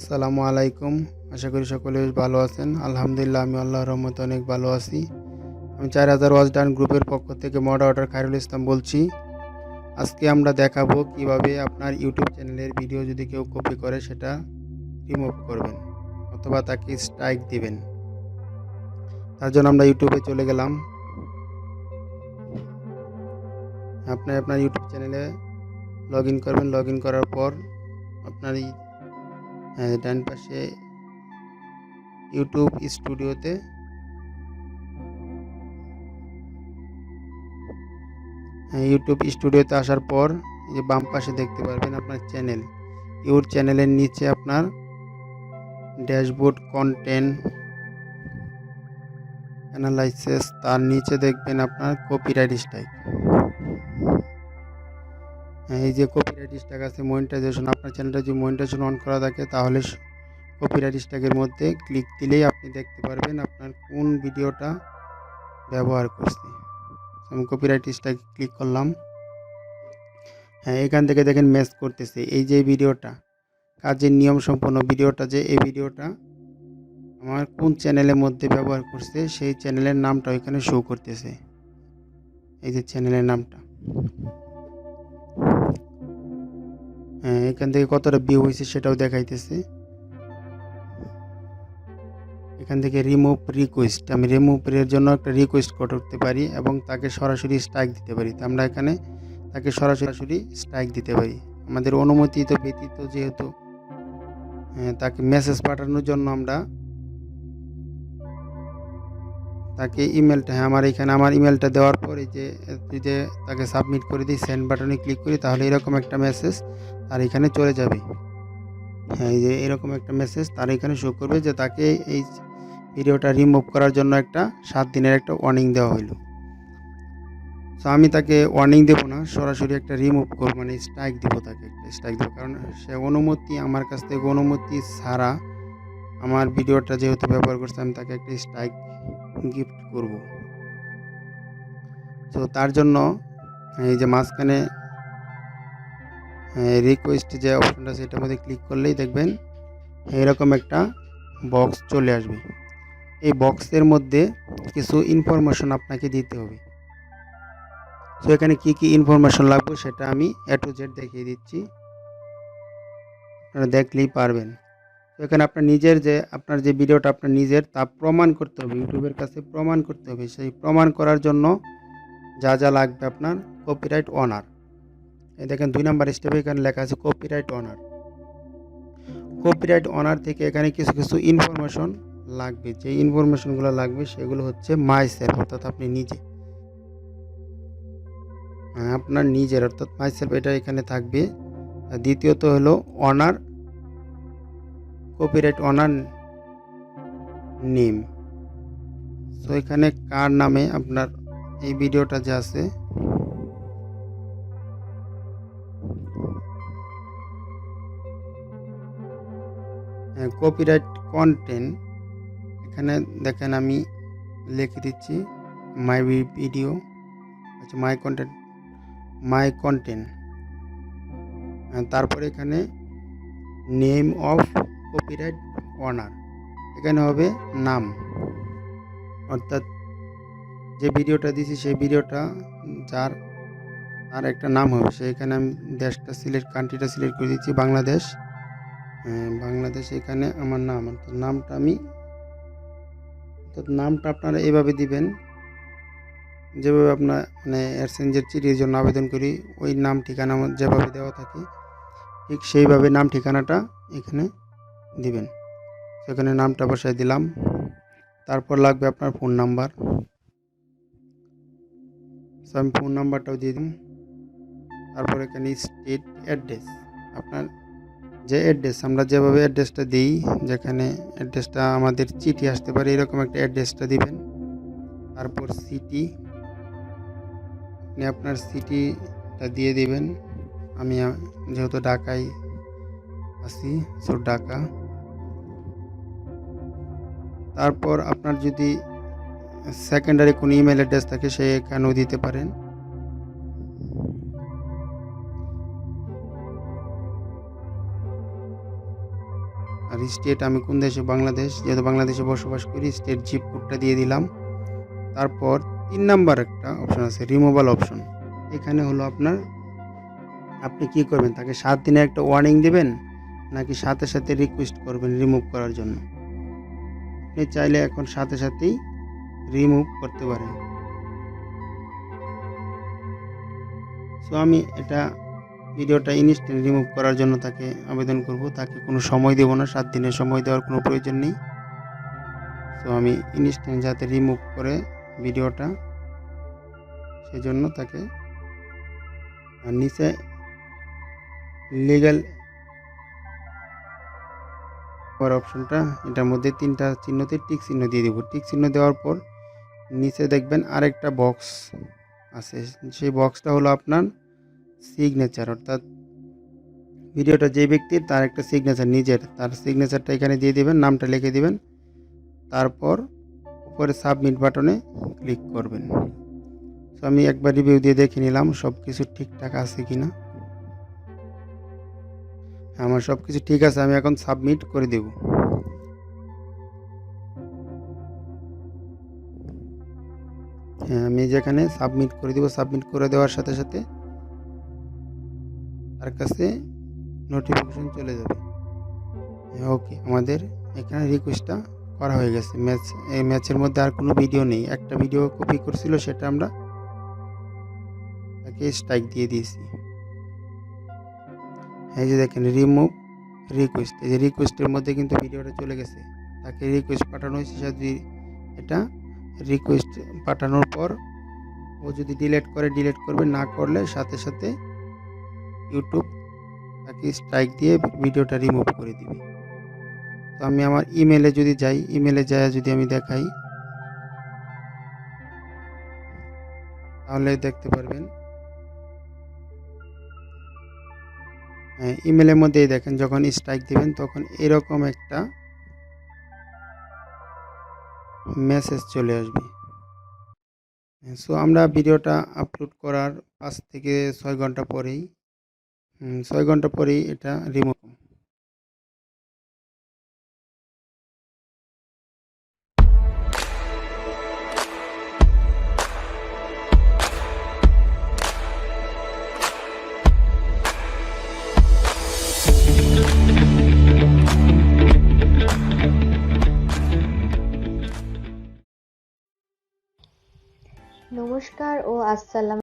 আসসালামু আলাইকুম। আশা করি সকলে বেশ ভালো আছেন। আলহামদুলিল্লাহ আমি আল্লাহর রহমতে অনেক ভালো আছি। আমি 4000 ওয়াচ ডান গ্রুপের পক্ষ থেকে মডারেটর খায়রুল ইসলাম বলছি। আজকে আমরা দেখাবো কিভাবে আপনার ইউটিউব চ্যানেলের ভিডিও যদি কেউ কপি করে সেটা রিমুভ করবেন অথবা তাকে স্ট্রাইক দিবেন। তার জন্য আমরা ইউটিউবে চলে গেলাম। আপনি আপনার ইউটিউব চ্যানেলে লগ ইন করবেন। লগ ইন করার পর আপনার এই ডান পাশে ইউটিউব স্টুডিওতে আসার পর এই যে বাম পাশে দেখতে পারবেন আপনার চ্যানেল। ইউর চ্যানেলের নিচে আপনার ড্যাশবোর্ড কন্টেন্ট অ্যানালাইসিস, তার নিচে দেখবেন আপনার কপিরাইট স্ট্রাইক। এই যে কপিরাইট স্ট্রাইক আছে মনিটাইজেশন, আপনার চ্যানেলটা যদি মনিটাইজেশন অন করা থাকে তাহলে কপিরাইট স্ট্রাইকের মধ্যে ক্লিক দিলেই আপনি দেখতে পারবেন আপনার কোন ভিডিওটা ব্যবহার করছে। আমি কপিরাইট স্ট্রাইক ক্লিক করলাম। এখান থেকে দেখেন ম্যাচ করতেছে এই যে ভিডিওটা কাজের নিয়ম সম্পন্ন ভিডিওটা, যে এই ভিডিওটা আমার কোন চ্যানেলের মধ্যে ব্যবহার করছে সেই চ্যানেলের নামটা এখানে শো করতেছে। এই যে চ্যানেলের নামটা, এখান থেকে কতটা ভিউ হয়েছে সেটাও দেখাইতেছে। এখান থেকে রিমুভ রিকোয়েস্ট, আমি রিমুভের জন্য একটা রিকোয়েস্ট করতে পারি এবং তাকে সরাসরি স্ট্রাইক দিতে পারি। তো আমরা এখানে তাকে সরাসরি স্ট্রাইক দিতে পারি আমাদের অনুমতি তো ব্যতীত, যেহেতু তাকে মেসেজ পাঠানোর জন্য আমরা তাকে ইমেলটা আমার ইমেলটা দেওয়ার পর এই যে যদি তাকে সাবমিট করে দিই, সেন্ড বাটনে ক্লিক করি, তাহলে এরকম একটা মেসেজ তার এখানে চলে যাবে। এই যে এরকম একটা মেসেজ তার এখানে শো করবে যে তাকে এই ভিডিওটা রিমুভ করার জন্য একটা 7 দিনের একটা ওয়ার্নিং দেওয়া হলো। তো আমি তাকে ওয়ার্নিং দেবো না, সরাসরি একটা রিমুভ করবো, মানে স্ট্রাইক দেবো, তাকে একটা স্ট্রাইক দেবো। কারণ সে অনুমতি আমার কাছ থেকে অনুমতি ছাড়া আমার ভিডিওটা যেহেতু ব্যবহার করছে, আমি তাকে একটা স্ট্রাইক গিফট করব। তো তার জন্য এই যে মাঝখানে রিকোয়েস্ট যে অপশনটা আছে এটার মধ্যে ক্লিক করলেই দেখবেন এরকম একটা বক্স চলে আসবে। এই বক্সের মধ্যে কিছু ইনফরমেশন আপনাকে দিতে হবে। তো এখানে কি কি ইনফরমেশন লাগবে সেটা আমি A to Z দেখিয়ে দিচ্ছি, আপনারা দেখলেই পারবেন। তো এখানে আপনার যে ভিডিওটা আপনার নিজের, তা প্রমাণ করতে হবে, ইউটিউবের কাছে প্রমাণ করতে হবে। সেই প্রমাণ করার জন্য যা যা লাগবে আপনার কপিরাইট অনার। এই দেখেন 2 নম্বর স্টেপে এখানে লেখা আছে কপিরাইট অনার। কপিরাইট অনার থেকে এখানে কিছু ইনফরমেশন লাগবে। যে ইনফরমেশনগুলো লাগবে সেগুলো হচ্ছে মাই সেলফ, অর্থাৎ আপনি নিজে, আপনার নিজের অর্থাৎ মাই সেলফ, এটা এখানে থাকবে। দ্বিতীয়ত হলো অনার, কপিরাইট অনার নেম। তো এখানে কার নামে আপনার এই ভিডিওটা যে আছে কপিরাইট কন্টেন্ট, এখানে দেখেন আমি লিখে দিচ্ছি মাই ভিডিও, আচ্ছা মাই কন্টেন্ট, তারপরে এখানে নেম অফ কপিরাইট অনার, এখানে হবে নাম, অর্থাৎ যে ভিডিওটা দিয়েছি সেই ভিডিওটা যার আর একটা নাম হবে সেখানে আমি কান্ট্রিটা সিলেক্ট করে দিচ্ছি বাংলাদেশ। এখানে আমার নাম, অর্থাৎ নামটা আপনারা এইভাবে দিবেন যেভাবে আপনার মানে অ্যাডসেন্সের চিঠির জন্য আবেদন করি ওই নাম ঠিকানা যেভাবে দেওয়া থাকে ঠিক সেইভাবে নাম ঠিকানাটা এখানে দিবেন। সেখানে নামটা বসায় দিলাম। তারপর লাগবে আপনার ফোন নাম্বার, আমি ফোন নাম্বারটাও দিয়ে দিন। তারপর এখানে স্টেট অ্যাড্রেস, আপনার যে অ্যাড্রেস আমরা যেভাবে অ্যাড্রেসটা দিই, যেখানে অ্যাড্রেসটা আমাদের চিঠি আসতে পারে এরকম একটা অ্যাড্রেসটা দিবেন। তারপর সিটি, আপনি আপনার সিটিটা দিয়ে দিবেন। আমি যেহেতু ঢাকায় আছি, সো ঢাকা। তারপর আপনার যদি সেকেন্ডারি কোনো ইমেল অ্যাড্রেস থাকে সেখানেও দিতে পারেন। আর স্টেট আমি কোন দেশে, বাংলাদেশ, যেহেতু বাংলাদেশে বসবাস করি, স্টেট জিপ কোডটা দিয়ে দিলাম। তারপর 3 নাম্বার একটা অপশন আছে, রিমুভাল অপশন। এখানে হলো আপনি কি করবেন, তাকে 7 দিনের একটা ওয়ার্নিং দিবেন নাকি সাথে সাথে রিকোয়েস্ট করবেন রিমুভ করার জন্য। আপনি চাইলে এখন সাথে সাথেই রিমুভ করতে পারেন। সো আমি ভিডিওটা ইনস্ট্যান্ট রিমুভ করার জন্য তাকে আবেদন করব। তাকে কোনো সময় দেব না, 7 দিনের সময় দেওয়ার কোনো প্রয়োজন নেই। সো আমি ইনস্ট্যান্ট যাতে রিমুভ করে ভিডিওটা, সেজন্য তাকে, আর নিচে লিগ্যাল অপশনটা, এটার মধ্যে 3টা চিহ্নতে টিক চিহ্ন দিয়ে দেব। টিক চিহ্ন দেওয়ার পর নিচে দেখবেন আরেকটা বক্স আছে, সেই বক্সটা হলো আপনার সিগনেচার, অর্থাৎ ভিডিওটা যে ব্যক্তির তার একটা সিগনেচার, নিজের, তার সিগনেচারটা এখানে দিয়ে দিবেন, নামটা লিখে দিবেন। তারপর উপরে সাবমিট বাটনে ক্লিক করবেন। তো আমি একবার রিভিউ দিয়ে দেখে নিলাম সব কিছু ঠিকঠাক আছে কিনা। আমার সব কিছু ঠিক আছে, আমি এখন সাবমিট করে দেব। হ্যাঁ, আমি যেখানে সাবমিট করে দেব, সাবমিট করে দেওয়ার সাথে সাথে তার কাছে নোটিফিকেশন চলে যাবে। ওকে, আমাদের এখানে রিকোয়েস্টটা করা হয়ে গেছে। এই ম্যাচের মধ্যে আর কোনো ভিডিও নেই, একটা ভিডিও কপি করছিল, সেটা আমরা তাকে স্ট্রাইক দিয়ে দিয়েছি। এই যে দেখেন রিমুভ রিকোয়েস্ট, এই যে রিকোয়েস্টের মধ্যে কিন্তু ভিডিওটা চলে গেছে, তাকে রিকোয়েস্ট পাঠানো হয়েছে। যদি এটা রিকোয়েস্ট পাঠানোর পর ও যদি ডিলিট করবে, না করলে সাথে সাথে ইউটিউব তাকে স্ট্রাইক দিয়ে ভিডিওটা রিমুভ করে দিবে। তো আমি আমার ইমেলে যদি যাই, ইমেলে যায় যদি আমি দেখাই, তাহলে দেখতে পারবেন। হ্যাঁ, ইমেলের মধ্যেই দেখেন যখন স্ট্রাইক দিবেন তখন এরকম একটা মেসেজ চলে আসবে। সো আমরা ভিডিওটা আপলোড করার 5 থেকে 6 ঘন্টা পরেই 6 ঘন্টা পরেই এটা রিমুভ। নমস্কার ও আসসালাম।